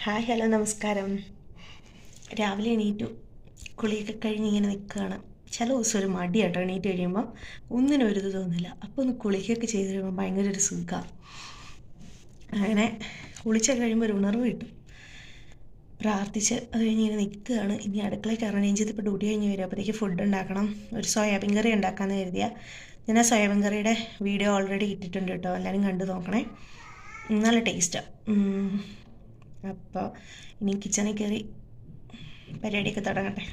Hi hello നമസ്കാരം. രാവിലെ എണീറ്റു, കുളിയൊക്കെ കഴിഞ്ഞ് ഇങ്ങനെ നിൽക്കുകയാണ്. ചില ദിവസം ഒരു മടിയാട്ടോ എണീറ്റ് കഴിയുമ്പോൾ ഒന്നിനും ഒരു ഇത് തോന്നില്ല. അപ്പോൾ ഒന്ന് കുളിക്കൊക്കെ ചെയ്ത് കഴിയുമ്പോൾ ഭയങ്കര ഒരു സുഖമാണ്. അങ്ങനെ കുളിച്ചൊക്കെ കഴിയുമ്പോൾ ഒരു ഉണർവ് കിട്ടും. പ്രാർത്ഥിച്ച് അത് കഴിഞ്ഞ് ഇങ്ങനെ നിൽക്കുകയാണ്. ഇനി അടുക്കളയിൽ കയറണം. ഇപ്പോൾ ഡ്യൂട്ടി കഴിഞ്ഞ് വരും. അപ്പോഴത്തേക്ക് ഫുഡ് ഉണ്ടാക്കണം. ഒരു സോയാബീൻ കറി ഉണ്ടാക്കാമെന്ന് കരുതിയാൽ ഞാൻ ആ സോയാബീൻ കറിയുടെ വീഡിയോ ഓൾറെഡി ഇട്ടിട്ടുണ്ട് കേട്ടോ, എല്ലാവരും കണ്ടു നോക്കണേ. നല്ല ടേസ്റ്റാണ്. അപ്പോൾ ഇനി കിച്ചണിൽ കയറി പരിപാടിയൊക്കെ തുടങ്ങട്ടെ.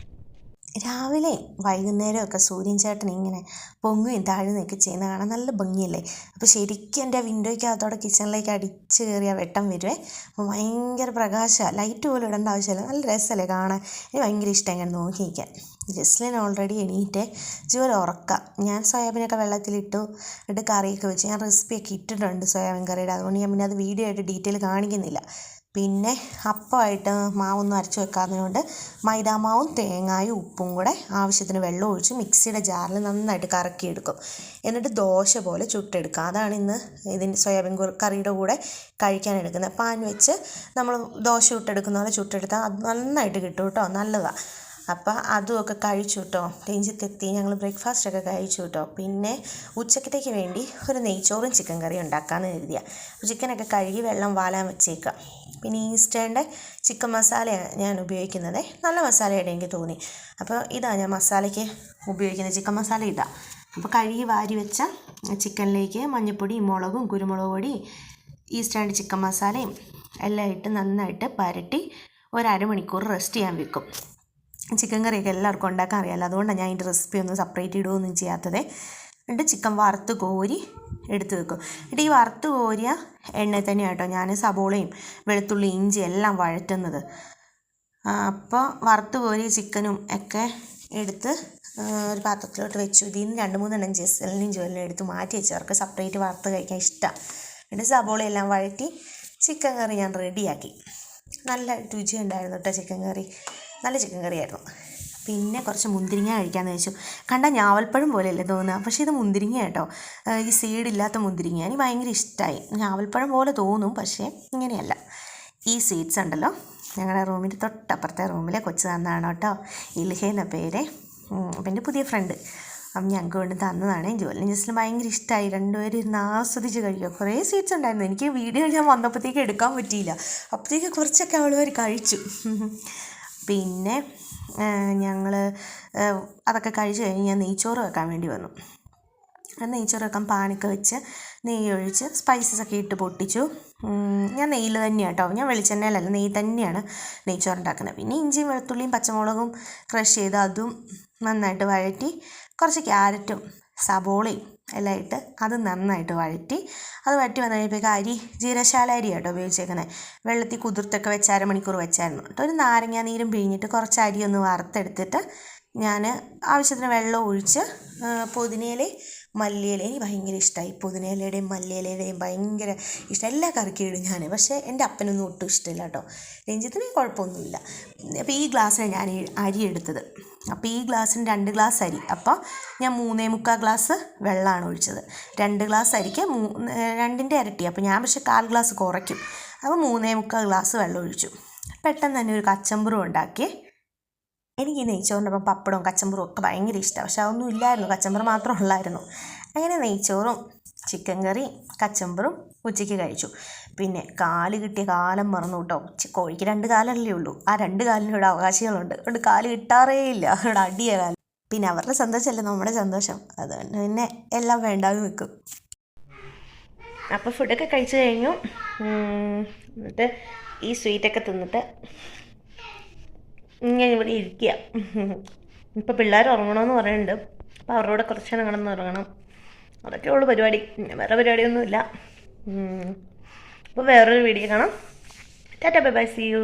രാവിലെ വൈകുന്നേരമൊക്കെ സൂര്യൻ ചേട്ടൻ ഇങ്ങനെ പൊങ്ങുകയും താഴുകയൊക്കെ ചെയ്യുന്ന കാണാൻ നല്ല ഭംഗിയല്ലേ. അപ്പോൾ ശരിക്കും എൻ്റെ വിൻഡോയ്ക്കകത്തോടെ കിച്ചണിലേക്ക് അടിച്ച് കയറിയ വെട്ടം വരുവേ. അപ്പോൾ ഭയങ്കര പ്രകാശമാണ്, ലൈറ്റ് പോലും ഇടേണ്ട ആവശ്യമില്ല. നല്ല രസമല്ലേ കാണാൻ. എനിക്ക് ഭയങ്കര ഇഷ്ടം ഇങ്ങനെ നോക്കിയിരിക്കാൻ. ജസ്ലിൻ ഓൾറെഡി എണീറ്റ് ജോലി ഉറക്കാം. ഞാൻ സോയാബീനൊക്കെ വെള്ളത്തിലിട്ടു, എന്നിട്ട് കറിയൊക്കെ വെച്ച് ഞാൻ റെസിപ്പിയൊക്കെ ഇട്ടിട്ടുണ്ട് സോയാബീൻ കറിയുടെ. അതുകൊണ്ട് ഞാൻ പിന്നെ അത് വീഡിയോ ആയിട്ട് ഡീറ്റെയിൽ കാണിക്കുന്നില്ല. പിന്നെ അപ്പമായിട്ട് മാവൊന്നും അരച്ച് വെക്കാത്തതുകൊണ്ട് മൈദാമാവും തേങ്ങായും ഉപ്പും കൂടെ ആവശ്യത്തിന് വെള്ളം ഒഴിച്ച് മിക്സിയുടെ ജാറിൽ നന്നായിട്ട് കറക്കിയെടുക്കും. എന്നിട്ട് ദോശ പോലെ ചുട്ടെടുക്കുക. അതാണ് ഇന്ന് ഇതിൻ്റെ സോയാബീൻ കറിയുടെ കൂടെ കഴിക്കാൻ എടുക്കുന്നത്. പാൻ വെച്ച് നമ്മൾ ദോശ ചുട്ടെടുക്കുന്ന പോലെ ചുട്ടെടുത്താൽ അത് നന്നായിട്ട് കിട്ടും കേട്ടോ, നല്ലതാണ്. അപ്പോൾ അതുമൊക്കെ കഴിച്ചു കേട്ടോ. രഞ്ജിത്തെത്തി, ഞങ്ങൾ ബ്രേക്ക്ഫാസ്റ്റൊക്കെ കഴിച്ചു കേട്ടോ. പിന്നെ ഉച്ചക്കത്തേക്ക് വേണ്ടി ഒരു നെയ്ച്ചോറും ചിക്കൻ കറിയും ഉണ്ടാക്കാമെന്ന് കരുതിയാണ്. ചിക്കനൊക്കെ കഴുകി വെള്ളം വാലാൻ വെച്ചേക്കാം. പിന്നെ ഈസ്റ്റേൻ്റെ ചിക്കൻ മസാലയാണ് ഞാൻ ഉപയോഗിക്കുന്നത്. നല്ല മസാലയായിട്ട് എനിക്ക് തോന്നി. അപ്പോൾ ഇതാണ് ഞാൻ മസാലയ്ക്ക് ഉപയോഗിക്കുന്നത്, ചിക്കൻ മസാല ഇതാണ്. അപ്പോൾ കഴുകി വാരി വെച്ച ചിക്കനിലേക്ക് മഞ്ഞൾപ്പൊടിയും മുളകും കുരുമുളക് പൊടി ഈസ്റ്റേൻ്റെ ചിക്കൻ മസാലയും എല്ലാം ഇട്ട് നന്നായിട്ട് പരട്ടി ഒരു അരമണിക്കൂർ റെസ്റ്റ് ചെയ്യാൻ വെക്കും. ചിക്കൻ കറിയൊക്കെ എല്ലാവർക്കും ഉണ്ടാക്കാൻ അറിയാമല്ലോ, അതുകൊണ്ടാണ് ഞാൻ അതിൻ്റെ റെസിപ്പി ഒന്നും സെപ്പറേറ്റ് ഇടുകയൊന്നും ചെയ്യാത്തത്. എന്നിട്ട് ചിക്കൻ വറുത്ത് കോരി എടുത്ത് വെക്കും. എന്നിട്ട് ഈ വറുത്ത് കോരിയ എണ്ണയിൽ തന്നെയാണ് കേട്ടോ ഞാൻ സബോളയും വെളുത്തുള്ളി ഇഞ്ചി എല്ലാം വഴറ്റുന്നത്. അപ്പോൾ വറുത്ത് കോരിയ ചിക്കനും ഒക്കെ എടുത്ത് ഒരു പാത്രത്തിലോട്ട് വെച്ചു. ഇതിൽ നിന്ന് 2-3 ജസ്ലിനും ജോലിനും എടുത്ത് മാറ്റി വെച്ചവർക്ക് സെപ്പറേറ്റ് വറുത്ത് കഴിക്കാൻ ഇഷ്ടമാണ്. എന്നിട്ട് സബോളയെല്ലാം വഴറ്റി ചിക്കൻ കറി ഞാൻ റെഡിയാക്കി. നല്ല രുചി ഉണ്ടായിരുന്നു കേട്ടോ ചിക്കൻ കറി, നല്ല ചിക്കൻ കറിയായിരുന്നു. പിന്നെ കുറച്ച് മുന്തിരിങ്ങ കഴിക്കാമെന്ന് വെച്ചു. കണ്ടാൽ ഞാവൽപ്പഴം പോലെയല്ലേ തോന്നുക, പക്ഷേ ഇത് മുന്തിരിങ്ങ കേട്ടോ, ഈ സീഡില്ലാത്ത മുന്തിരിങ്ങ. എനിക്ക് ഭയങ്കര ഇഷ്ടമായി. ഞാവൽപ്പഴം പോലെ തോന്നും, പക്ഷേ ഇങ്ങനെയല്ല. ഈ സ്വീറ്റ്സ് ഉണ്ടല്ലോ, ഞങ്ങളുടെ റൂമിൻ്റെ തൊട്ടപ്പുറത്തെ റൂമിലെ കൊച്ചു തന്നതാണ് കേട്ടോ, ഇൽഹ എന്ന പേര്. അപ്പം എൻ്റെ പുതിയ ഫ്രണ്ട്. അപ്പം ഞങ്ങൾക്ക് കൊണ്ട് തന്നതാണ്. ജോലിയും ജസ്റ്റിന് ഭയങ്കര ഇഷ്ടമായി. രണ്ടുപേരും ഇരുന്ന് ആസ്വദിച്ച് കഴിക്കുക. കുറേ സ്വീറ്റ്സ് ഉണ്ടായിരുന്നു. എനിക്ക് വീഡിയോ ഞാൻ വന്നപ്പോഴത്തേക്ക് എടുക്കാൻ പറ്റിയില്ല. അപ്പോഴത്തേക്ക് കുറച്ചൊക്കെ അവൾ കഴിച്ചു. പിന്നെ ഞങ്ങൾ അതൊക്കെ കഴിച്ച് കഴിഞ്ഞ് ഞാൻ നെയ്ച്ചോറ് വെക്കാൻ വേണ്ടി വന്നു. നെയ്ച്ചോറ് വെക്കാൻ പാനൊക്കെ വെച്ച് നെയ്യ് ഒഴിച്ച് സ്പൈസസൊക്കെ ഇട്ട് പൊട്ടിച്ചു. ഞാൻ നെയ്യിൽ തന്നെയാണ് കേട്ടോ, ഞാൻ വെളിച്ചെണ്ണയിലല്ല നെയ്യ് തന്നെയാണ് നെയ്ച്ചോറ് ഉണ്ടാക്കുന്നത്. പിന്നെ ഇഞ്ചിയും വെളുത്തുള്ളിയും പച്ചമുളകും ക്രഷ് ചെയ്ത് അതും നന്നായിട്ട് വഴറ്റി കുറച്ച് ക്യാരറ്റും സബോളയും എല്ലാം ഇട്ട് അത് നന്നായിട്ട് വഴറ്റി. അത് വഴറ്റി വന്നു കഴിയുമ്പോഴേക്ക് അരി ജീരശാല അരി കേട്ടോ ഉപയോഗിച്ചേക്കുന്നത്. വെള്ളത്തിൽ കുതിർത്തൊക്കെ വെച്ച് അരമണിക്കൂർ വെച്ചായിരുന്നു കേട്ടോ. ഒരു നാരങ്ങ നീരും പിഴിഞ്ഞിട്ട് കുറച്ച് അരി ഒന്ന് വറുത്തെടുത്തിട്ട് ഞാൻ ആവശ്യത്തിന് വെള്ളം ഒഴിച്ച് പുതിനയില മല്ലിയില, എനിക്ക് ഭയങ്കര ഇഷ്ടമായി. പുതിനയിലയുടെയും മല്ലിയിലയുടെയും ഭയങ്കര ഇഷ്ടം. എല്ലാ കറിക്കും ഇടും ഞാൻ, പക്ഷേ എൻ്റെ അപ്പനൊന്നും ഒട്ടും ഇഷ്ടമില്ല കേട്ടോ. രഞ്ജിത്തിന് കുഴപ്പമൊന്നുമില്ല. അപ്പോൾ ഈ ഗ്ലാസ്സിലാണ് ഞാൻ അരി എടുത്തത്. അപ്പോൾ ഈ ഗ്ലാസ്സിന് 2 ഗ്ലാസ് അരി. അപ്പോൾ ഞാൻ 3.25 ഗ്ലാസ് വെള്ളമാണ് ഒഴിച്ചത്. 2 ഗ്ലാസ് അരിക്ക് 2ൻ്റെ ഇരട്ടി. അപ്പോൾ ഞാൻ പക്ഷേ 1/4 ഗ്ലാസ് കുറയ്ക്കും. അപ്പോൾ 3.25 ഗ്ലാസ് വെള്ളം ഒഴിച്ചു. പെട്ടെന്ന് തന്നെ ഒരു കച്ചമ്പറും ഉണ്ടാക്കി. എനിക്ക് ഈ നെയ്ച്ചോറിനൊപ്പം പപ്പടവും കച്ചമ്പറും ഒക്കെ ഭയങ്കര ഇഷ്ടമാണ്, പക്ഷെ അതൊന്നും ഇല്ലായിരുന്നു, കച്ചമ്പർ മാത്രം ഉള്ളായിരുന്നു. അങ്ങനെ നെയ്ച്ചോറും ചിക്കൻ കറി കച്ചമ്പറും ഉച്ചയ്ക്ക് കഴിച്ചു. പിന്നെ കാല് കിട്ടിയ കാലം മറന്നു കേട്ടോ. കോഴിക്ക് 2 കാലല്ലേ ഉള്ളൂ, ആ 2 കാലിനും ഇവിടെ അവകാശികളുണ്ട്. അതുകൊണ്ട് കാല് കിട്ടാറേ ഇല്ല, അവിടെ അടിയ കാലം. പിന്നെ അവരുടെ സന്തോഷമല്ലേ നമ്മുടെ സന്തോഷം, അതുകൊണ്ട് പിന്നെ എല്ലാം വേണ്ടാതെ നിൽക്കും. അപ്പോൾ ഫുഡൊക്കെ കഴിച്ചു കഴിഞ്ഞു. എന്നിട്ട് ഈ സ്വീറ്റൊക്കെ തിന്നിട്ട് ഇങ്ങനെ ഇവിടെ ഇരിക്കുക. ഇപ്പോൾ പിള്ളേർ ഉറങ്ങണമെന്ന് പറയുന്നുണ്ട്. അപ്പോൾ അവരോട് കുറച്ച് നേരം കിടന്ന് ഉറങ്ങണം. അതൊക്കെ ഉള്ളു പരിപാടി, വേറെ പരിപാടിയൊന്നുമില്ല. അപ്പോൾ വേറൊരു വീഡിയോ കാണാം. Tata bye bye, see U.